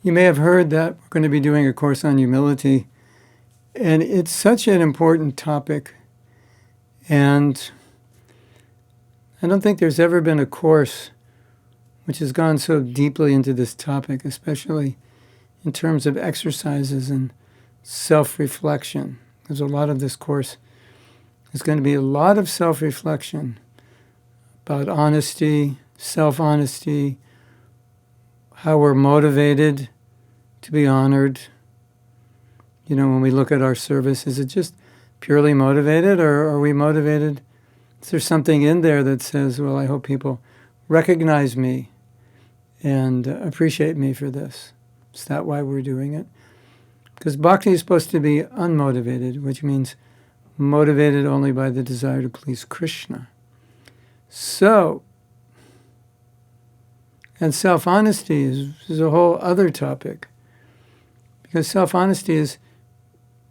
You may have heard that we're going to be doing a course on humility, and it's such an important topic, and I don't think there's ever been a course which has gone so deeply into this topic, especially in terms of exercises and self-reflection. There's a lot of this course. There's going to be a lot of self-reflection about honesty, self-honesty, how we're motivated to be honored. You know, when we look at our service, is it just purely motivated, or are we motivated? Is there something in there that says, well, I hope people recognize me and appreciate me for this? Is that why we're doing it? Because bhakti is supposed to be unmotivated, which means motivated only by the desire to please Krishna. So, and self-honesty is a whole other topic. Because self-honesty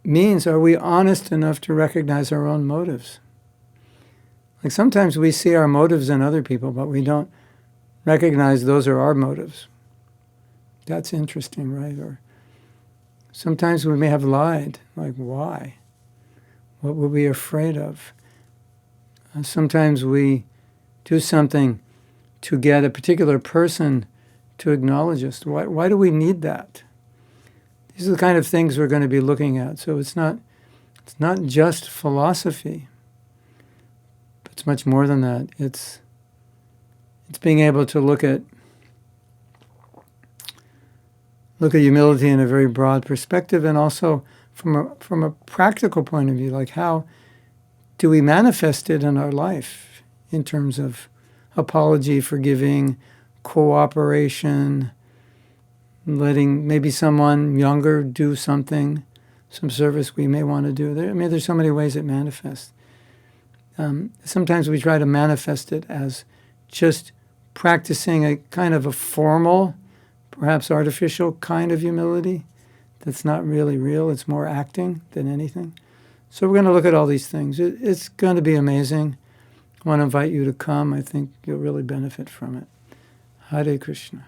means, are we honest enough to recognize our own motives? Like sometimes we see our motives in other people, but we don't recognize those are our motives. That's interesting, right? Or sometimes we may have lied. Like, why? What were we afraid of? Sometimes we do something to get a particular person to acknowledge us. Why do we need that? These are the kind of things we're going to be looking at. So it's not just philosophy. It's much more than that. It's being able to look at humility in a very broad perspective, and also from a practical point of view, like how do we manifest it in our life in terms of apology, forgiving, cooperation, letting maybe someone younger do something, some service we may want to do. There's so many ways it manifests. Sometimes we try to manifest it as just practicing a kind of a formal, perhaps artificial kind of humility that's not really real. It's more acting than anything. So we're going to look at all these things. It's going to be amazing. I want to invite you to come. I think you'll really benefit from it. Hare Krishna.